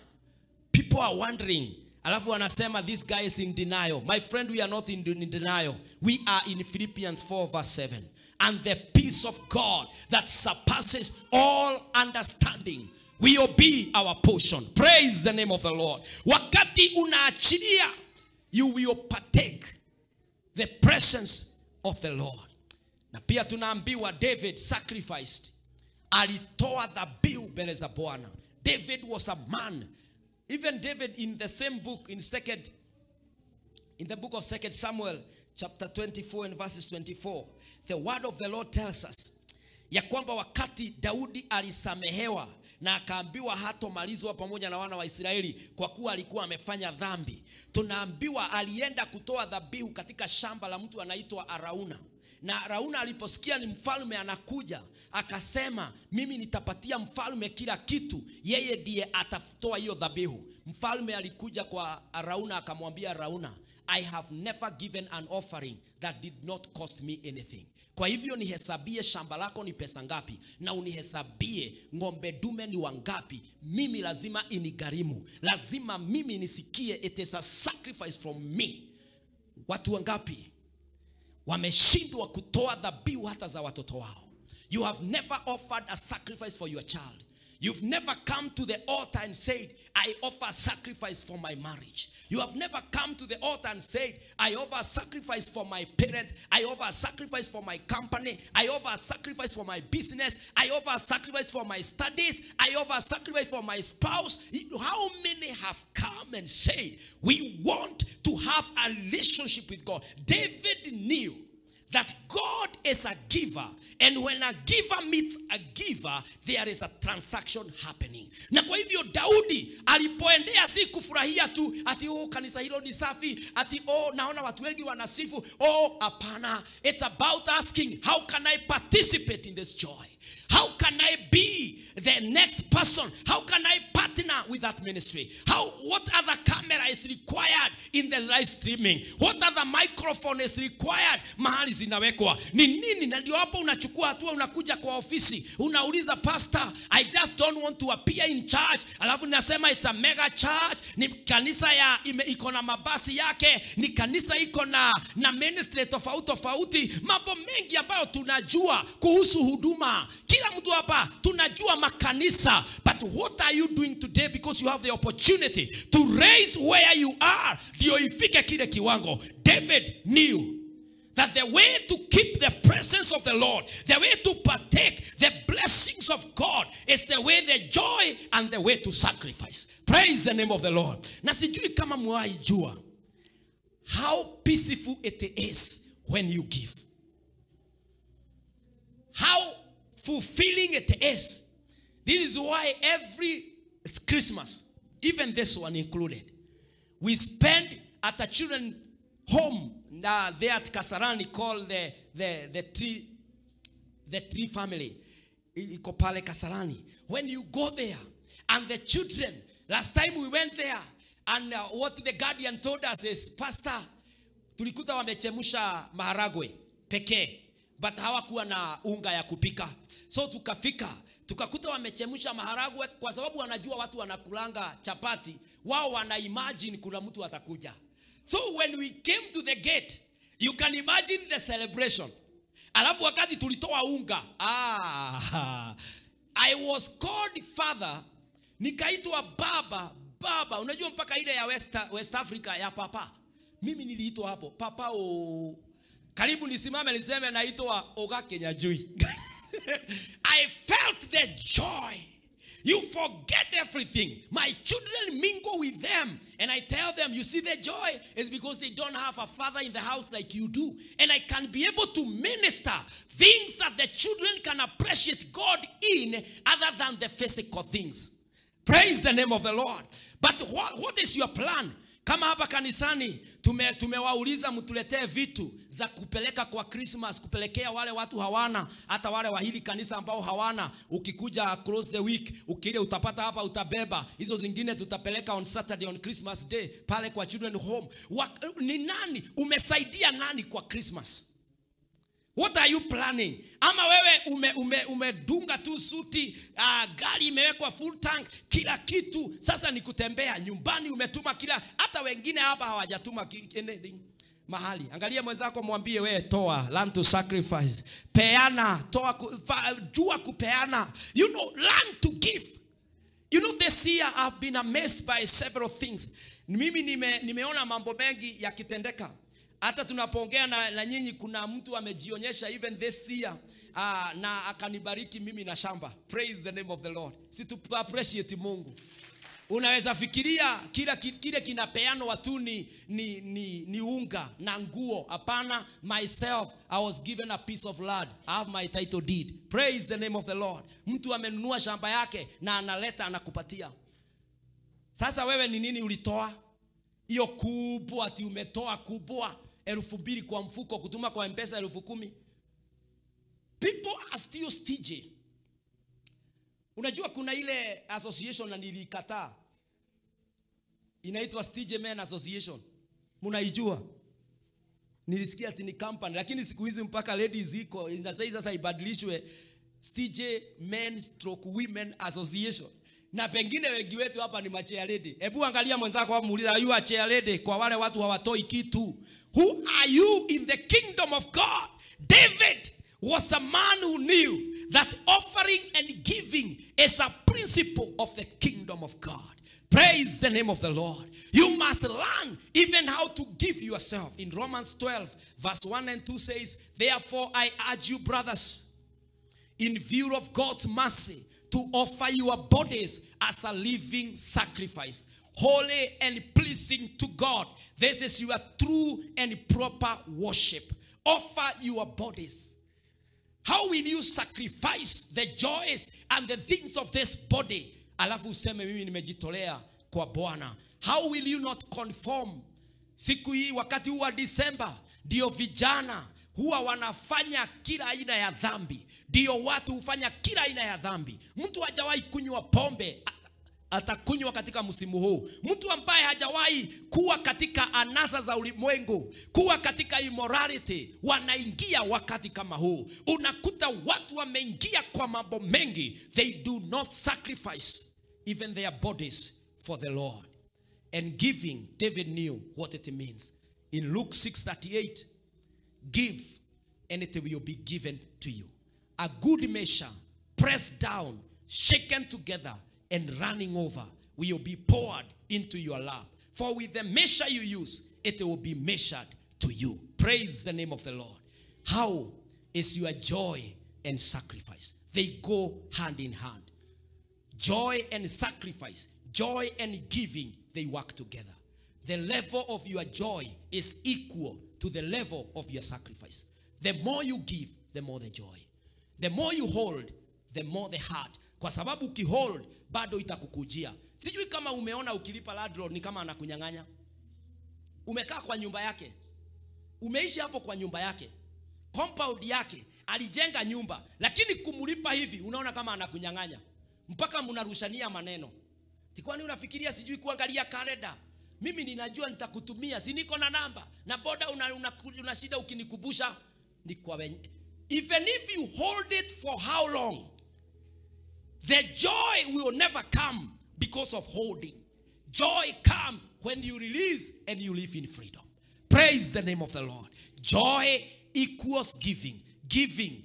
[SPEAKER 1] People are wondering. Alafu wanasema this guy is in denial. My friend, we are not in denial. We are in Philippians 4 verse 7. And the peace of God that surpasses all understanding will be our portion. Praise the name of the Lord. Wakati unaachilia, you will partake the presence of the Lord. Na pia tunaambiwa David sacrificed. Alitoa dhabihu mbele za Bwana. David was a man. Even David in the same book, in the book of 2 Samuel, chapter 24 and verses 24, the word of the Lord tells us ya kwamba wakati Daudi alisamehewa na akaambiwa hatomalizwa pamoja na wana wa Israeli kwa kuwa alikuwa amefanya dhambi, tunaambiwa alienda kutoa dhabihu katika shamba la mtu anaitwa Arauna. Na Arauna aliposikia ni mfalme anakuja, akasema mimi nitapatia mfalme kila kitu, yeye ndiye atatoa hiyo dhabihu. Mfalme alikuja kwa Arauna akamwambia Arauna, I have never given an offering that did not cost me anything. Kwa hivyo nihesabie shamba lako ni pesa ngapi, na unihesabie ngombe dume ni wangapi. Mimi lazima inigharimu. Lazima mimi nisikie it is a sacrifice from me. Watu wangapi wameshindwa kutoa dhabihu hata za watoto wao? You have never offered a sacrifice for your child. You've never come to the altar and said, I offer a sacrifice for my marriage. You have never come to the altar and said, I offer a sacrifice for my parents. I offer a sacrifice for my company. I offer a sacrifice for my business. I offer a sacrifice for my studies. I offer a sacrifice for my spouse. How many have come and said, we want to have a relationship with God? David knew that God is a giver, and when a giver meets a giver, there is a transaction happening. Na kwa hivyo Daudi alipoendea si kufurahia tu ati kanisa hilo ni safi, ati naona watu wengi wanasifu. Hapana. It's about asking, how can I participate in this joy? How can I be the next person? How can I partner with that ministry? What other camera is required in the live streaming? What other microphone is required? Mahali zinawekwa ni nini? Na ndio hapo unachukua hatua, unakuja kwa ofisi, unauliza pastor, I just don't want to appear in church. Alafu nasema it's a mega church, ni kanisa ya iko na mabasi yake, ni kanisa iko na ministry tofauti, mambo mengi ambayo tunajua kuhusu huduma. Kila mtu hapa tunajua makanisa, but what are you doing today? Because you have the opportunity to raise where you are, ndio ifike kile kiwango. David knew that the way to keep the presence of the Lord, the way to partake the blessings of God, is the way, the joy, and the way to sacrifice. Praise the name of the Lord. Na sijui kama mwaijua how peaceful it is when you give. How fulfilling it is. This is why every Christmas, even this one included, we spend at a children's home there at Kasarani called the tree family. Iko pale Kasarani. When you go there and the children, last time we went there, and what the guardian told us is, pastor, tulikuta wamechemusha maharagwe pekee, but hawakuwa na unga ya kupika. So tukakuta wamechemusha maharagwe kwa sababu wanajua watu wanakulanga chapati, wao wana imagine kuna mtu atakuja. So when we came to the gate, you can imagine the celebration. Alafu wakati tulitoa unga, I was called father, nikaitwa baba. Unajua mpaka ile ya West Africa ya papa. Mimi niliitwa hapo papa. Karibu nisimame niseme naitwa Oga Kenyajui. I felt the joy. You forget everything. My children mingle with them, and I tell them, you see, the joy is because they don't have a father in the house like you do. And I can be able to minister things that the children can appreciate God in, other than the physical things. Praise the name of the Lord. But what is your plan? Kama hapa kanisani tumewauliza mtuletee vitu za kupeleka kwa Christmas, kupelekea wale watu hawana, hata wale wa hili kanisa ambao hawana. Ukikuja across the week, ukile utapata hapa utabeba. Hizo zingine tutapeleka on Saturday, on Christmas Day, pale kwa children home. Ni nani? Umesaidia nani kwa Christmas? What are you planning? Ama wewe umedunga tu suti, gari imewekwa full tank, kila kitu. Sasa ni kutembea nyumbani, umetuma kila, hata wengine hapa hawajatuma anything mahali. Angalia mwenzako mwambie, wewe toa, learn to sacrifice. Peana, jua kupeana. You know, learn to give. You know, this year I've been amazed by several things. Mimi nimeona mambo mengi yakitendeka. Hata tunapoongea na nyinyi, kuna mtu amejionyesha even this year, na akanibariki mimi na shamba. Praise the name of the Lord. Si tu appreciate Mungu. Unaweza fikiria kile kinapeanwa tu ni unga na nguo. Hapana, myself, I was given a piece of land. I have my title deed. Praise the name of the Lord. Mtu amenunua shamba yake na analeta, anakupatia. Sasa wewe ni nini ulitoa? Hiyo kubwa ati umetoa kubwa 2,000 kwa mfuko, kutuma kwa M-Pesa 10,000. People are still stingy. Unajua kuna ile association na nilikataa, inaitwa Stingy Men Association. Munaijua? Nilisikia ati ni company, lakini siku hizi mpaka ladies iko inasema sasa ibadilishwe Stingy Men/Women Association. Na pengine wengi wetu hapa ni chair lady. Hebu angalia mwenzako hapo, muuliza, are you a chair lady? Kwa wale watu hawatoi kitu. Who are you in the kingdom of God? David was a man who knew that offering and giving is a principle of the kingdom of God. Praise the name of the Lord. You must learn even how to give yourself. In Romans 12 verse 1 and 2 says, therefore I urge you, brothers, in view of God's mercy, to offer your bodies as a living sacrifice, holy and pleasing to God. This is your true and proper worship. offer your bodies? How will you sacrifice the joys and the things of this body? Alafu useme mimi nimejitolea kwa Bwana. How will you not conform? Siku hii wakati huu wa December, ndio vijana huwa wanafanya kila aina ya dhambi. Ndio watu hufanya kila aina ya dhambi. Mtu hajawahi kunywa pombe atakunywa katika msimu huu. Mtu ambaye hajawahi kuwa katika anasa za ulimwengu, kuwa katika immorality, wanaingia wakati kama huu. Unakuta watu wameingia kwa mambo mengi. They do not sacrifice even their bodies for the Lord. And giving, David knew what it means. In Luke 6:38, give and it will be given to you. A good measure, pressed down, shaken together, and running over will be poured into your lap. For with the measure you use, it will be measured to you. Praise the name of the Lord. How is your joy and sacrifice? They go hand in hand. Joy and sacrifice, joy and giving, they work together. The level of your joy is equal to the level of your sacrifice. The more you give, the more the joy. The more you hold, the more the heart. Kwa sababu ukihold, bado itakukujia. Sijui kama umeona ukilipa landlord ni kama anakunyang'anya. Umekaa kwa nyumba yake. Umeishi hapo kwa nyumba yake. Compound yake, alijenga nyumba. Lakini kumulipa hivi, unaona kama anakunyang'anya. Mpaka mnarushania maneno. Tikwani unafikiria sijui kuangalia kalenda? Mimi ninajua nitakutumia, si niko na namba. Na boda una shida ukinikubusha. Ni kwa wenye. Even if you hold it for how long, the joy will never come because of holding. Joy comes when you release and you live in freedom. Praise the name of the Lord. Joy equals giving. Giving.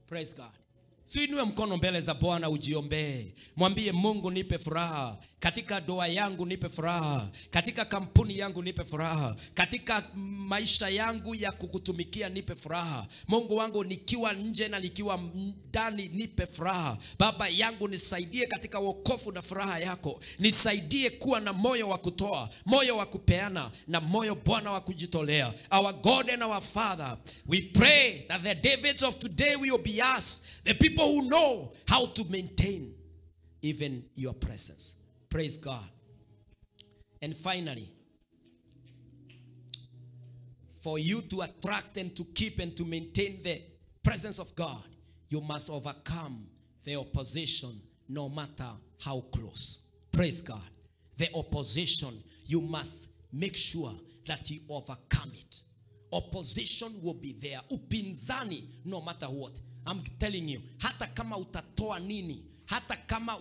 [SPEAKER 1] Praise God. Siinue mkono mbele za Bwana ujiombee. Mwambie Mungu nipe furaha. Katika doa yangu nipe furaha. Katika kampuni yangu nipe furaha. Katika maisha yangu ya kukutumikia nipe furaha. Mungu wangu nikiwa nje na nikiwa ndani nipe furaha. Baba yangu nisaidie katika wokovu na furaha yako. Nisaidie kuwa na moyo wa kutoa, moyo wa kupeana na moyo Bwana wa kujitolea. Our God and our Father, we pray that the Davids of today will be us. The people who know how to maintain even your presence. Praise God. And finally, for you to attract and to keep and to maintain the presence of God, you must overcome the opposition no matter how close. Praise God. The opposition, you must make sure that you overcome it. Opposition will be there. Upinzani no matter what. I'm telling you, hata kama utatoa nini, hata kama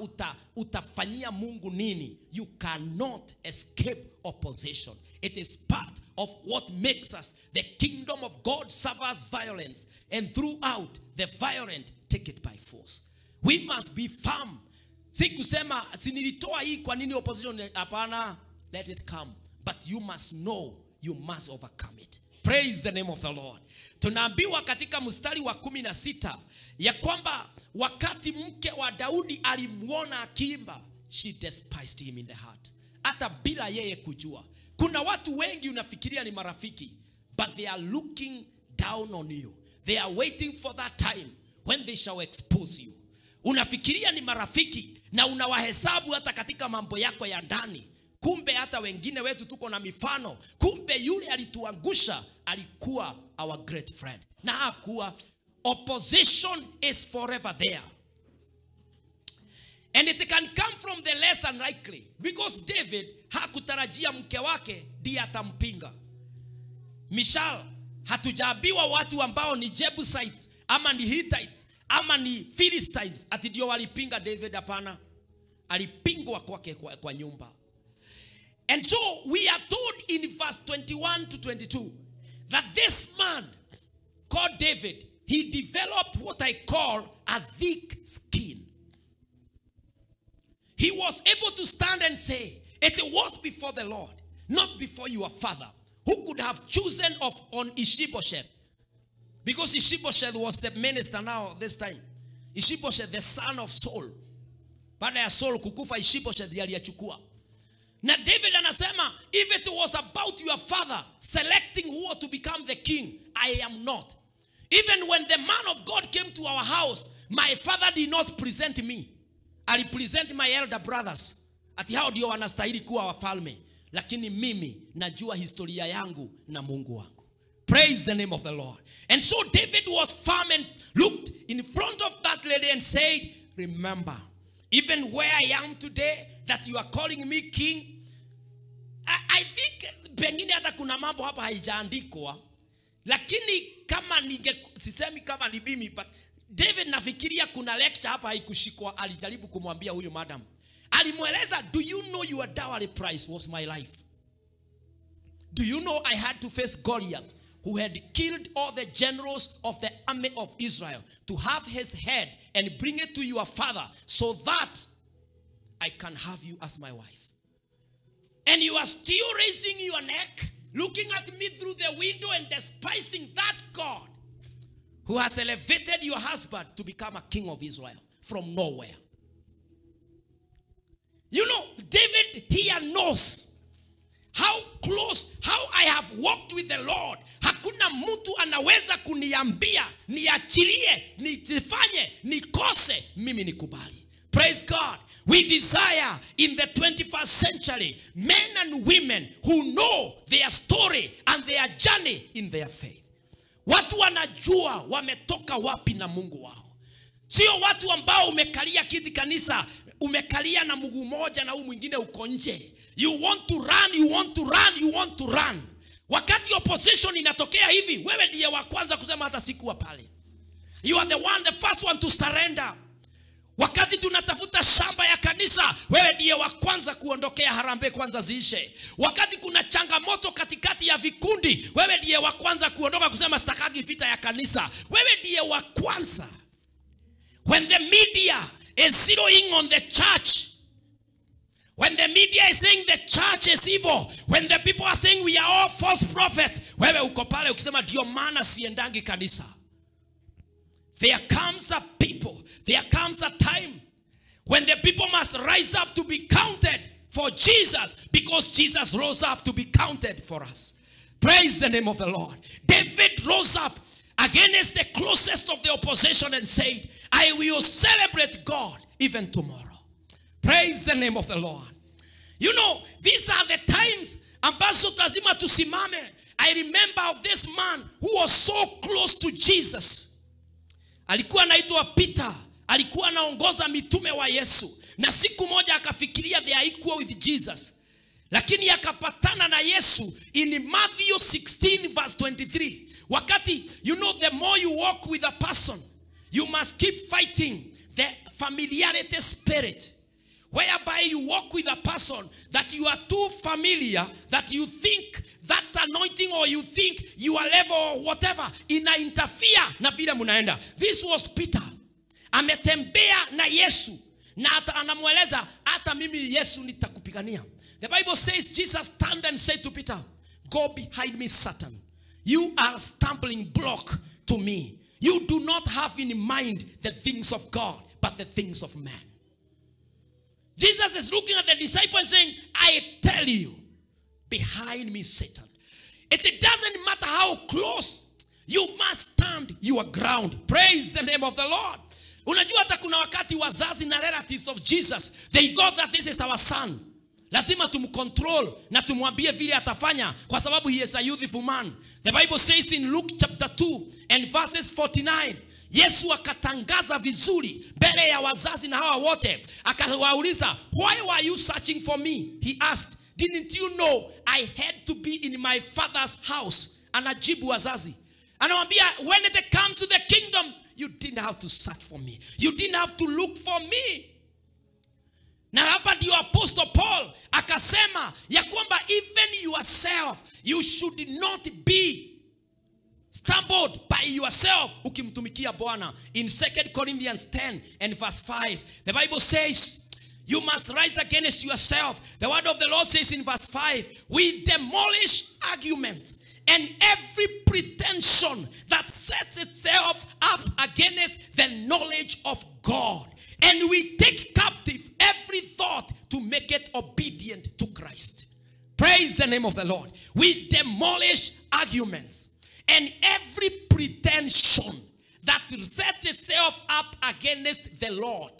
[SPEAKER 1] utafanyia Mungu nini, you cannot escape opposition. It is part of what makes us. The kingdom of God suffers violence, and throughout the violent take it by force. We must be firm. Si kusema sinilitoa hii kwa nini opposition? Hapana, let it come. But you must know, you must overcome it. Praise the name of the Lord. Tunaambiwa katika mstari wa 16 ya kwamba wakati mke wa Daudi alimuona akiimba, she despised him in the heart. Hata bila yeye kujua. Kuna watu wengi unafikiria ni marafiki, but they are looking down on you. They are waiting for that time when they shall expose you. Unafikiria ni marafiki na unawahesabu hata katika mambo yako ya ndani. Kumbe hata wengine wetu tuko na mifano. Kumbe yule alituangusha alikuwa our great friend. Na hakuwa. Opposition is forever there. And it can come from the less unlikely. Because David hakutarajia mke wake ndiye atampinga. Michal, hatujaambiwa watu ambao ni Jebusites ama ni Hittites ama ni Philistines ati ndio walipinga David. Hapana. Alipingwa kwake kwa nyumba. And so we are told in verse 21 to 22 that this man called David, he developed what I call a thick skin. He was able to stand and say, it was before the Lord, not before your father, who could have chosen on Ishbosheth. Because Ishbosheth was the minister now this time. Ishbosheth, the son of Saul. Baada ya Saul kukufa, Ishbosheth aliyachukua. Na David anasema, if it was about your father selecting who to become the king, I am not. Even when the man of God came to our house, my father did not present me. I present my elder brothers. Ati hao ndio wanastahili kuwa wafalme. Lakini mimi najua historia yangu na Mungu wangu. Praise the name of the Lord. And so David was firm and looked in front of that lady and said, remember, even where I am today, that you are calling me king. I think pengine hata kuna mambo hapa haijaandikwa. Lakini kama sisemi kama ni mimi, but David nafikiria kuna lecture hapa haikushikwa, alijaribu kumwambia huyo madam. Alimueleza, do you know your dowry price was my life? Do you know I had to face Goliath, who had killed all the generals of the army of Israel, to have his head and bring it to your father so that I can have you as my wife? And you are still raising your neck, looking at me through the window and despising that God who has elevated your husband to become a king of Israel from nowhere. You know, David here knows how close, how I have walked with the Lord. Hakuna mtu anaweza kuniambia, niachilie, nitifanye, nikose, mimi nikubali. Praise God. We desire in the 21st century men and women who know their story and their journey in their faith. Watu wanajua wametoka wapi na Mungu wao. Sio watu ambao umekalia kiti kanisa, umekalia na mguu moja na huu mwingine uko nje. You want to run, you want to run, you want to run. Wakati opposition inatokea hivi, wewe ndiye wa kwanza kusema hata sikuwa pale. You are the first one to surrender. Wakati tunatafuta shamba ya kanisa, wewe ndiye wa kwanza kuondokea harambee kwanza ziishe. Wakati kuna changamoto katikati ya vikundi, wewe ndiye wa kwanza kuondoka kusema stakagi vita ya kanisa. Wewe ndiye wa kwanza. When the media is zeroing on the church, when the media is saying the church is evil, when the people are saying we are all false prophets, wewe uko pale ukisema ndio maana siendangi kanisa. There comes a people, there comes a time when the people must rise up to be counted for Jesus, because Jesus rose up to be counted for us. Praise the name of the Lord. David rose up against the closest of the opposition and said, I will celebrate God even tomorrow. Praise the name of the Lord. You know, these are the times ambazo lazima tusimame. I remember of this man who was so close to Jesus. Alikuwa anaitwa Peter, alikuwa anaongoza mitume wa Yesu. Na siku moja akafikiria they are equal with Jesus. Lakini akapatana na Yesu in Matthew 16 verse 23. Wakati, you know, the more you walk with a person, you must keep fighting the familiarity spirit. Whereby you walk with a person that you are too familiar, that you think that anointing or you think your level or whatever ina interfere na vile munaenda. This was Peter. Ametembea na Yesu. Na anamueleza, hata mimi Yesu nitakupigania. The Bible says Jesus turned and said to Peter, go behind me, Satan. You are a stumbling block to me. You do not have in mind the things of God, but the things of man. Jesus is looking at the disciples saying, I tell you, behind me, Satan. It doesn't matter how close, you must stand your ground. Praise the name of the Lord. Unajua hata kuna wakati wazazi na relatives of Jesus, they thought that this is our son. Lazima tumcontrol na tumwambie vile atafanya kwa sababu he is a youthful man. The Bible says in Luke chapter 2 and verses 49, Yesu akatangaza vizuri mbele ya wazazi na hawa wote. Akawauliza, why were you searching for me? He asked, didn't you know I had to be in my father's house? Anajibu wazazi. Anamwambia, when it comes to the kingdom, you didn't have to search for me. You didn't have to look for me. Na hapa ndio Apostle Paul akasema ya kwamba even yourself, you should not be stumbled by yourself ukimtumikia Bwana. In 2 Corinthians 10 and verse 5, the Bible says, you must rise against yourself. The word of the Lord says in verse 5, we demolish arguments and every pretension that sets itself up against the knowledge of God. And we take captive every thought to make it obedient to Christ. Praise the name of the Lord. We demolish arguments and every pretension that sets itself up against the Lord.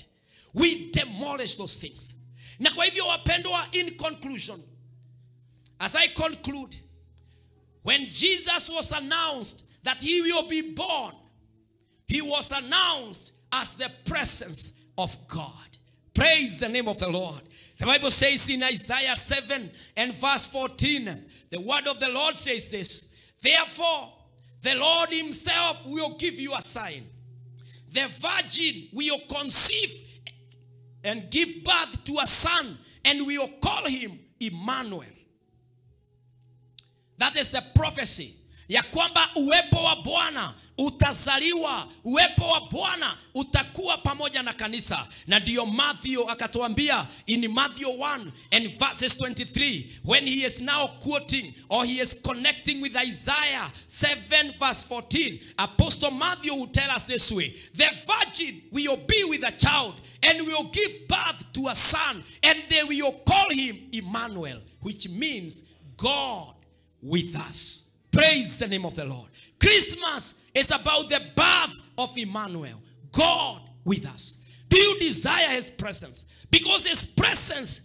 [SPEAKER 1] We demolish those things. Na kwa hivyo wapendwa, in conclusion, as I conclude, when Jesus was announced that he will be born, he was announced as the presence of God. Praise the name of the Lord. The Bible says in Isaiah 7 and verse 14, the word of the Lord says this: therefore, the Lord himself will give you a sign. The virgin will conceive and give birth to a son, and we will call him Emmanuel. That is the prophecy. Ya kwamba uwepo wa Bwana utazaliwa, uwepo wa Bwana utakuwa pamoja na kanisa. Na ndio Matthew akatuambia in Matthew 1 and verses 23, when he is now quoting or he is connecting with Isaiah 7 verse 14, Apostle Matthew will tell us this way: the virgin will be with a child and will give birth to a son, and they will call him Emmanuel, which means God with us. Praise the name of the Lord. Christmas is about the birth of Emmanuel, God with us. Do you desire his presence? Because his presence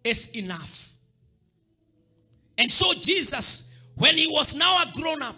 [SPEAKER 1] is enough. And so Jesus, when he was now a grown-up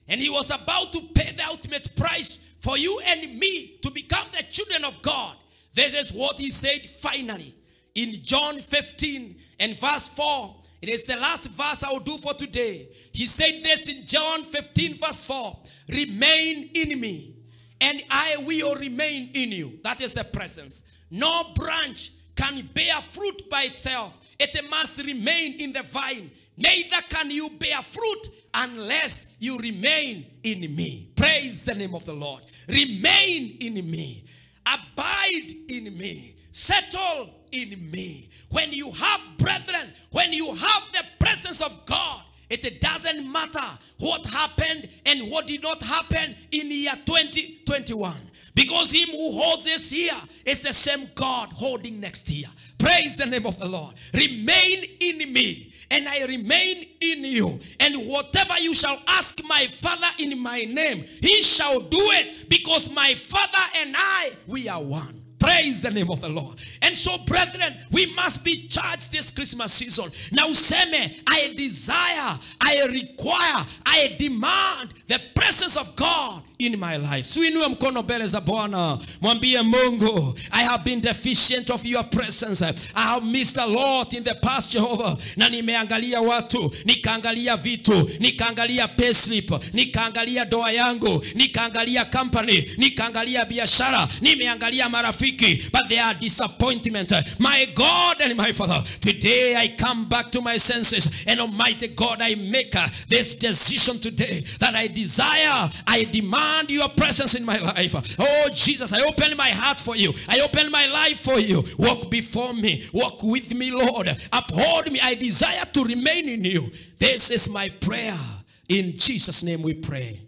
[SPEAKER 1] and he was about to pay the ultimate price for you and me to become the children of God, this is what he said finally in John 15 and verse 4. It is the last verse I will do for today. He said this in John 15 verse 4. Remain in me, and I will remain in you. That is the presence. No branch can bear fruit by itself. It must remain in the vine. Neither can you bear fruit unless you remain in me. Praise the name of the Lord. Remain in me. Abide in me. Settle in me. When you have brethren, when you have the presence of God, it doesn't matter what happened and what did not happen in year 2021. Because him who holds this year is the same God holding next year. Praise the name of the Lord. Remain in me, and I remain in you. And whatever you shall ask my Father in my name, he shall do it, because my Father and I, we are one. Praise the name of the Lord. And so, brethren, we must be charged this Christmas season. Now, useme, I desire, I require, I demand the presence of God in my life. Suinue mkono mbele za Bwana. Mwambie Mungu, I have been deficient of your presence. I have missed a lot in the past, Jehovah. Na nimeangalia watu, nikaangalia vitu, nikaangalia payslip, nikaangalia doa yangu, nikaangalia company, nikaangalia biashara, nimeangalia marafiki. But they are disappointment. My God and my Father, today I come back to my senses, and Almighty God, I make this decision today that I desire, I demand your presence in my life. Oh Jesus, I open my heart for you. I open my life for you. Walk before me. Walk with me, Lord. Uphold me. I desire to remain in you. This is my prayer. In Jesus' name we pray.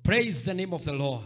[SPEAKER 1] Praise the name of the Lord.